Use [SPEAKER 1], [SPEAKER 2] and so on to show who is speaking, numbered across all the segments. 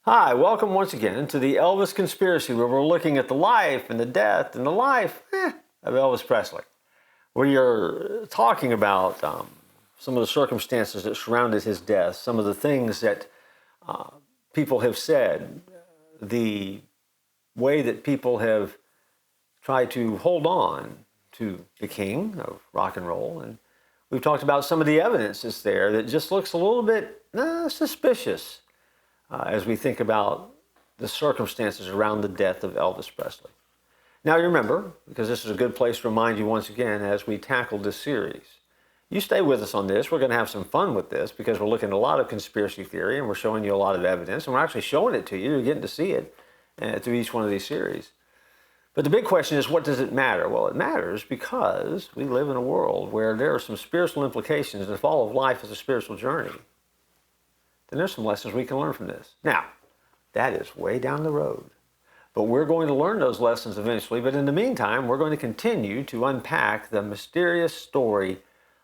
[SPEAKER 1] Hi, welcome once again to the Elvis Conspiracy, where we're looking at the life and the death and the life of Elvis Presley. We are talking about some of the circumstances that surrounded his death, some of the things that people have said, the way that people have tried to hold on to the king of rock and roll. And we've talked about some of the evidence that's there that just looks a little bit suspicious. As we think about the circumstances around the death of Elvis Presley. Now you remember, because this is a good place to remind you once again as we tackle this series, you stay with us on this. We're going to have some fun with this because we're looking at a lot of conspiracy theory and we're showing you a lot of evidence and we're actually showing it to you. You're getting to see it through each one of these series. But the big question is, what does it matter? Well, it matters because we live in a world where there are some spiritual implications, and if all of life is a spiritual journey, then there's some lessons we can learn from this. Now, that is way down the road. But we're going to learn those lessons eventually. But in the meantime, we're going to continue to unpack the mysterious story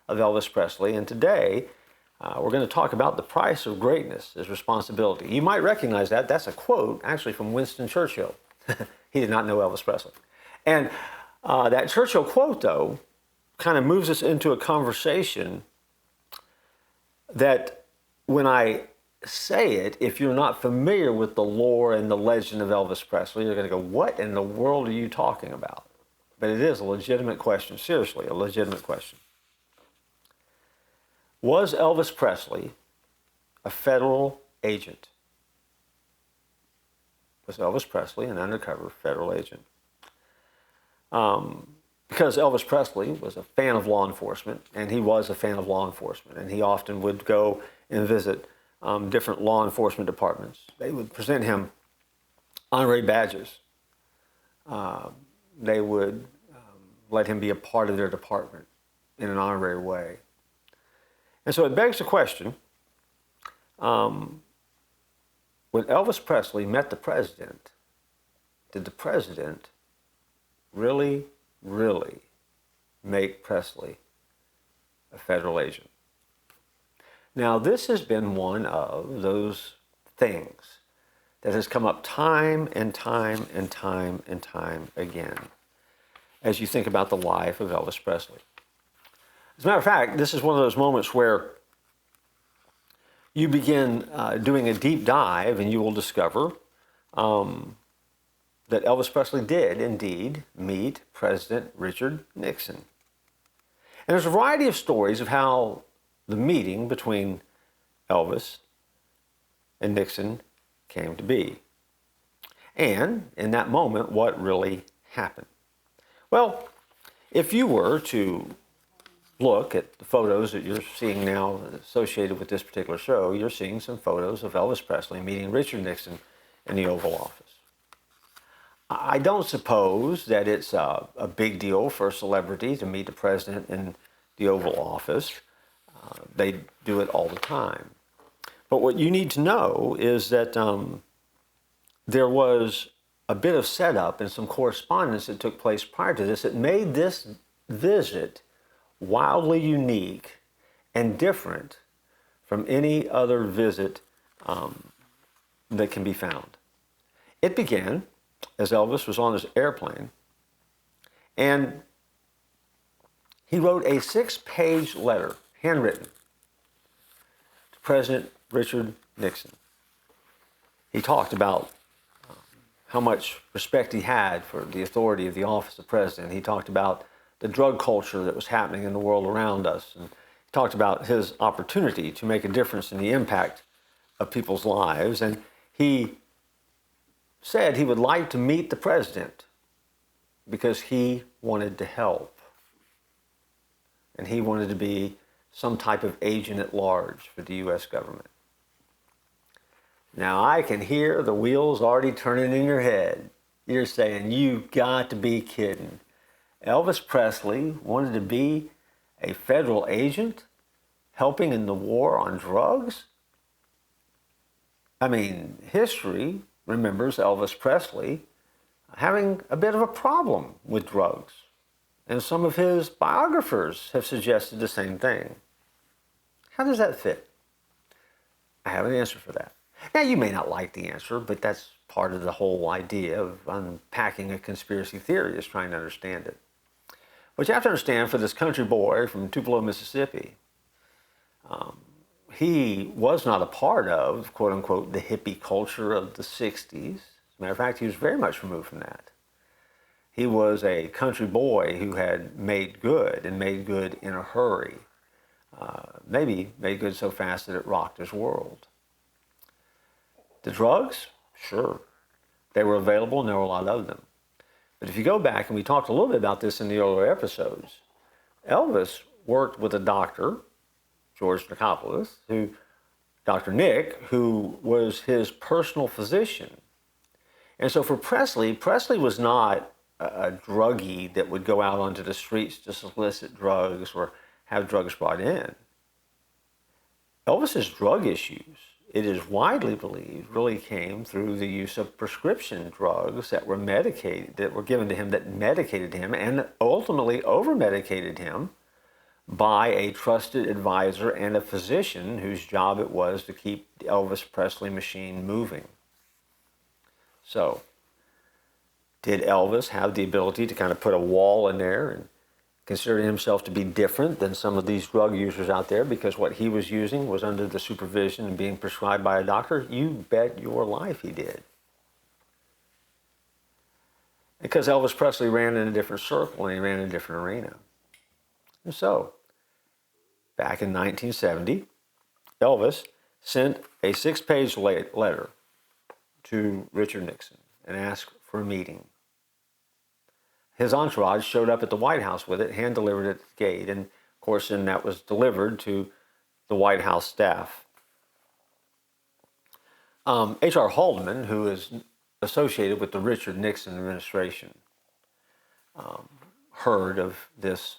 [SPEAKER 1] of Elvis Presley. And today, we're going to talk about the price of greatness is responsibility. You might recognize that. That's a quote actually from Winston Churchill. He did not know Elvis Presley. And that Churchill quote, though, kind of moves us into a conversation that when I say it, if you're not familiar with the lore and the legend of Elvis Presley, you're going to go, what in the world are you talking about? But it is a legitimate question, seriously, a legitimate question. Was Elvis Presley a federal agent? Was Elvis Presley an undercover federal agent? Because Elvis Presley was a fan of law enforcement, and he was a fan of law enforcement, and he often would go and visit different law enforcement departments. They would present him honorary badges. They would let him be a part of their department in an honorary way. And so it begs the question, when Elvis Presley met the president, did the president really make Presley a federal agent? Now, this has been one of those things that has come up time and time and time and time again as you think about the life of Elvis Presley. As a matter of fact, this is one of those moments where you begin doing a deep dive and you will discover that Elvis Presley did indeed meet President Richard Nixon. And there's a variety of stories of how the meeting between Elvis and Nixon came to be. And in that moment, what really happened? Well, if you were to look at the photos that you're seeing now associated with this particular show, you're seeing some photos of Elvis Presley meeting Richard Nixon in the Oval Office. I don't suppose that it's a big deal for a celebrity to meet the president in the Oval Office. They do it all the time. But what you need to know is that there was a bit of setup and some correspondence that took place prior to this that made this visit wildly unique and different from any other visit that can be found. It began as Elvis was on his airplane, and he wrote a 6-page letter, handwritten, to President Richard Nixon. He talked about how much respect he had for the authority of the office of president. He talked about the drug culture that was happening in the world around us. And he talked about his opportunity to make a difference in the impact of people's lives. And he said he would like to meet the president because he wanted to help. And he wanted to be some type of agent at large for the U.S. government. Now, I can hear the wheels already turning in your head. You're saying, you got to be kidding. Elvis Presley wanted to be a federal agent helping in the war on drugs? I mean, history remembers Elvis Presley having a bit of a problem with drugs. And some of his biographers have suggested the same thing. How does that fit? I have an answer for that. Now, you may not like the answer, but that's part of the whole idea of unpacking a conspiracy theory, is trying to understand it. But you have to understand, for this country boy from Tupelo, Mississippi, he was not a part of, quote unquote, the hippie culture of the 60s. As a matter of fact, he was very much removed from that. He was a country boy who had made good, and made good in a hurry. Maybe made good so fast that it rocked his world. The drugs? Sure. They were available, and there were a lot of them. But if you go back, and we talked a little bit about this in the earlier episodes, Elvis worked with a doctor, George Nicopolis, Dr. Nick, who was his personal physician. And so for Presley was not a druggie that would go out onto the streets to solicit drugs or have drugs brought in. Elvis's drug issues, it is widely believed, really came through the use of prescription drugs that were medicated, that were given to him, that medicated him, and ultimately over-medicated him by a trusted advisor and a physician whose job it was to keep the Elvis Presley machine moving. So, did Elvis have the ability to kind of put a wall in there and consider himself to be different than some of these drug users out there because what he was using was under the supervision and being prescribed by a doctor? You bet your life he did. Because Elvis Presley ran in a different circle and he ran in a different arena. And so, back in 1970, Elvis sent a 6-page letter to Richard Nixon and asked for a meeting. His entourage showed up at the White House with it, hand-delivered it at the gate, and of course then that was delivered to the White House staff. H.R. Haldeman, who is associated with the Richard Nixon administration, heard of this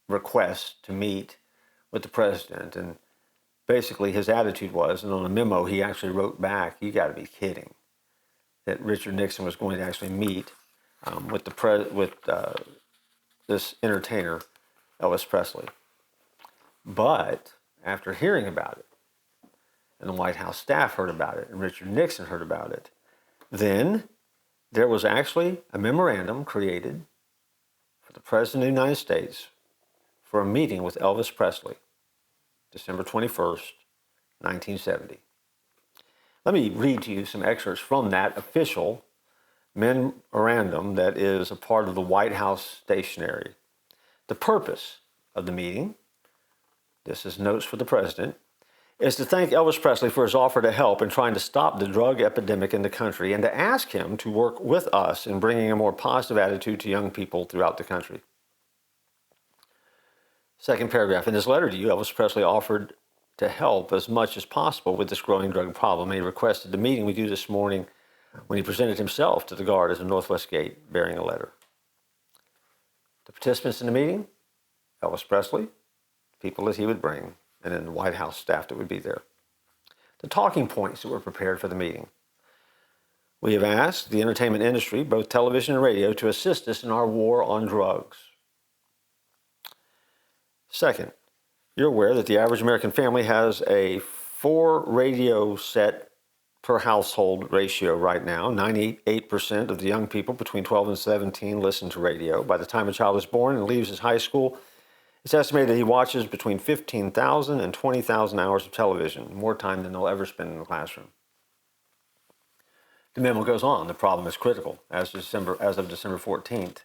[SPEAKER 1] request to meet with the president, and basically his attitude was, and on a memo he actually wrote back, "You got to be kidding," that Richard Nixon was going to actually meet with this entertainer, Elvis Presley. But after hearing about it, and the White House staff heard about it, and Richard Nixon heard about it, then there was actually a memorandum created for the President of the United States for a meeting with Elvis Presley, December 21st, 1970. Let me read to you some excerpts from that official memorandum that is a part of the White House stationery. The purpose of the meeting, this is notes for the president, is to thank Elvis Presley for his offer to help in trying to stop the drug epidemic in the country and to ask him to work with us in bringing a more positive attitude to young people throughout the country. Second paragraph, in his letter to you, Elvis Presley offered to help as much as possible with this growing drug problem. He requested the meeting with you this morning when he presented himself to the guard at the Northwest Gate bearing a letter. The participants in the meeting, Elvis Presley, people that he would bring, and then the White House staff that would be there. The talking points that were prepared for the meeting. We have asked the entertainment industry, both television and radio, to assist us in our war on drugs. Second, you're aware that the average American family has a 4 radio set per household ratio right now. 98% of the young people between 12 and 17 listen to radio. By the time a child is born and leaves his high school, it's estimated that he watches between 15,000 and 20,000 hours of television, more time than they'll ever spend in the classroom. The memo goes on. The problem is critical. As of December 14th,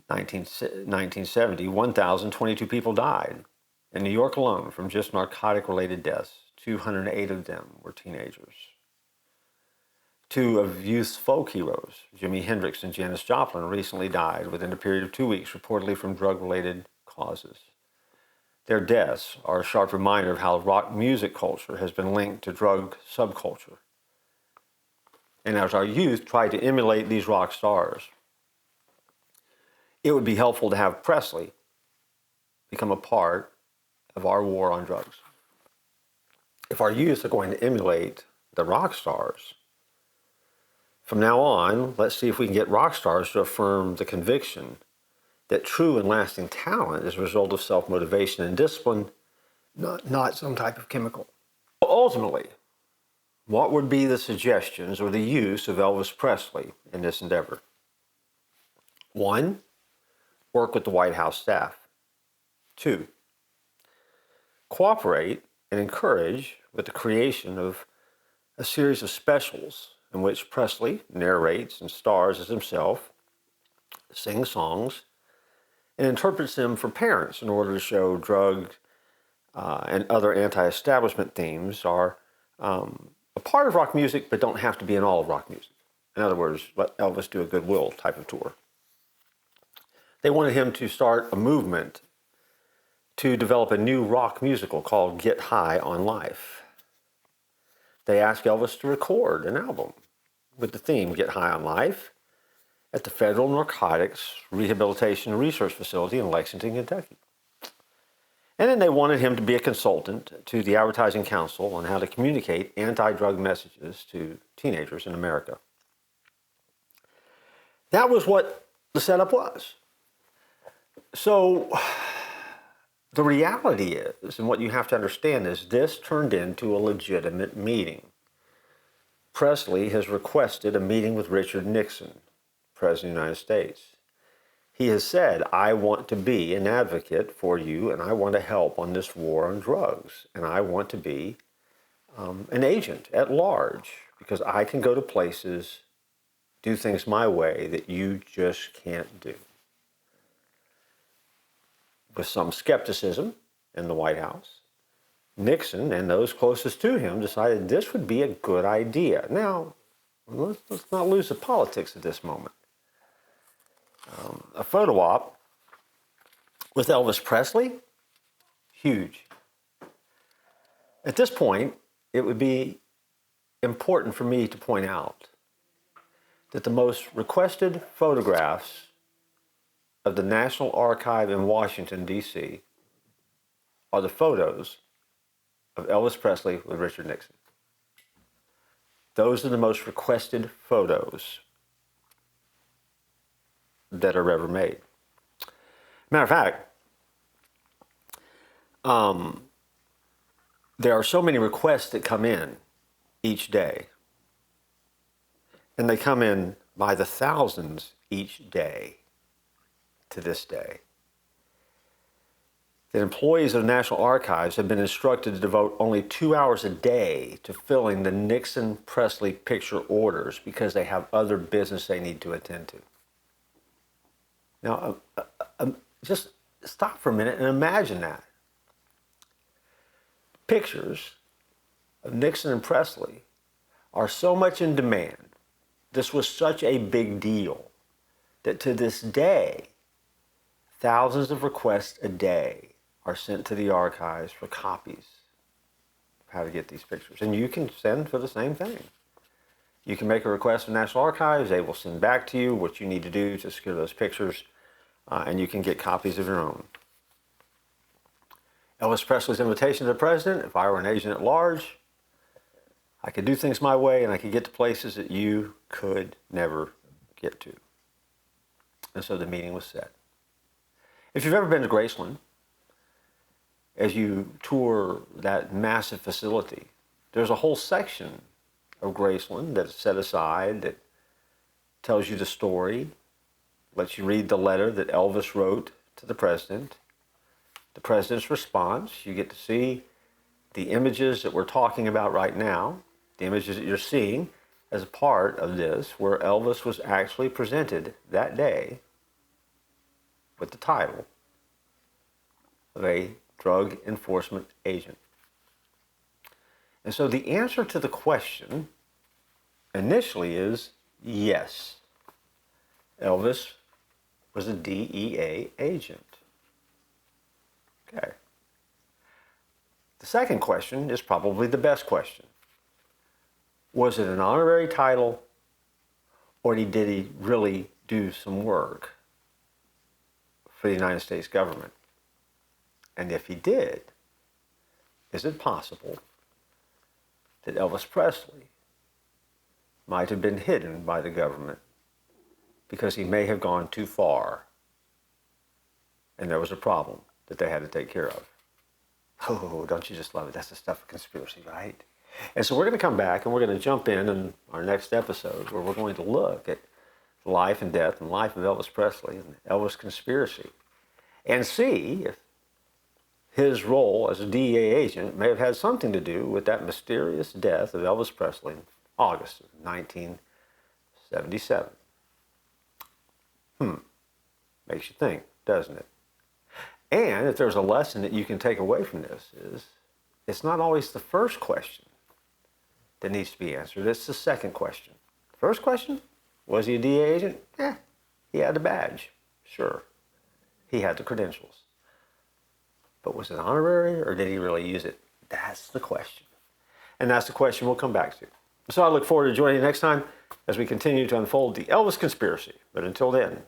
[SPEAKER 1] 1970, 1,022 people died in New York alone from just narcotic-related deaths. 208 of them were teenagers. 2 of youth's folk heroes, Jimi Hendrix and Janis Joplin, recently died within a period of 2 weeks, reportedly from drug-related causes. Their deaths are a sharp reminder of how rock music culture has been linked to drug subculture. And as our youth try to emulate these rock stars, it would be helpful to have Presley become a part of our war on drugs. If our youth are going to emulate the rock stars, from now on, let's see if we can get rock stars to affirm the conviction that true and lasting talent is a result of self-motivation and discipline, not some type of chemical. Ultimately, what would be the suggestions or the use of Elvis Presley in this endeavor? 1, work with the White House staff. 2, cooperate and encourage with the creation of a series of specials in which Presley narrates and stars as himself, sings songs, and interprets them for parents in order to show drug and other anti-establishment themes are a part of rock music but don't have to be in all of rock music. In other words, let Elvis do a goodwill type of tour. They wanted him to start a movement to develop a new rock musical called Get High on Life. They asked Elvis to record an album with the theme Get High on Life at the Federal Narcotics Rehabilitation and Research Facility in Lexington, Kentucky. And then they wanted him to be a consultant to the Advertising Council on how to communicate anti-drug messages to teenagers in America. That was what the setup was. So the reality is, and what you have to understand is, this turned into a legitimate meeting. Presley has requested a meeting with Richard Nixon, President of the United States. He has said, I want to be an advocate for you, and I want to help on this war on drugs, and I want to be an agent at large, because I can go to places, do things my way that you just can't do. With some skepticism in the White House, Nixon and those closest to him decided this would be a good idea. Now, let's not lose the politics at this moment. A photo op with Elvis Presley, huge. At this point, it would be important for me to point out that the most requested photographs of the National Archive in Washington, D.C. are the photos of Elvis Presley with Richard Nixon. Those are the most requested photos that are ever made. Matter of fact, there are so many requests that come in each day, and they come in by the thousands each day to this day, that employees of the National Archives have been instructed to devote only 2 hours a day to filling the Nixon-Presley picture orders because they have other business they need to attend to. Now, just stop for a minute and imagine that. Pictures of Nixon and Presley are so much in demand, this was such a big deal, that to this day, thousands of requests a day are sent to the archives for copies of how to get these pictures. And you can send for the same thing. You can make a request to the National Archives. They will send back to you what you need to do to secure those pictures, and you can get copies of your own. Elvis Presley's invitation to the president: if I were an agent at large, I could do things my way and I could get to places that you could never get to. And so the meeting was set. If you've ever been to Graceland, as you tour that massive facility, there's a whole section of Graceland that's set aside that tells you the story, lets you read the letter that Elvis wrote to the president's response. You get to see the images that we're talking about right now, the images that you're seeing as a part of this, where Elvis was actually presented that day with the title of a drug enforcement agent. And so the answer to the question initially is yes. Elvis was a DEA agent. Okay. The second question is probably the best question. Was it an honorary title, or did he really do some work for the United States government? And if he did, is it possible that Elvis Presley might have been hidden by the government because he may have gone too far and there was a problem that they had to take care of? Oh, don't you just love it? That's the stuff of conspiracy, right? And so we're going to come back and we're going to jump in our next episode where we're going to look at the life and death and life of Elvis Presley and the Elvis conspiracy and see if his role as a DEA agent may have had something to do with that mysterious death of Elvis Presley in August of 1977. Makes you think, doesn't it? And if there's a lesson that you can take away from this is it's not always the first question that needs to be answered. It's the second question. First question, was he a DEA agent? He had the badge. Sure. He had the credentials. But was it honorary or did he really use it? That's the question. And that's the question we'll come back to. So I look forward to joining you next time as we continue to unfold the Elvis conspiracy. But until then,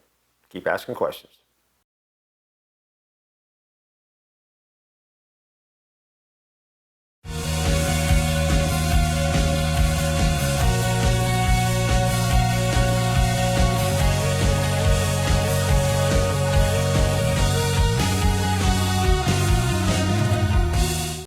[SPEAKER 1] keep asking questions.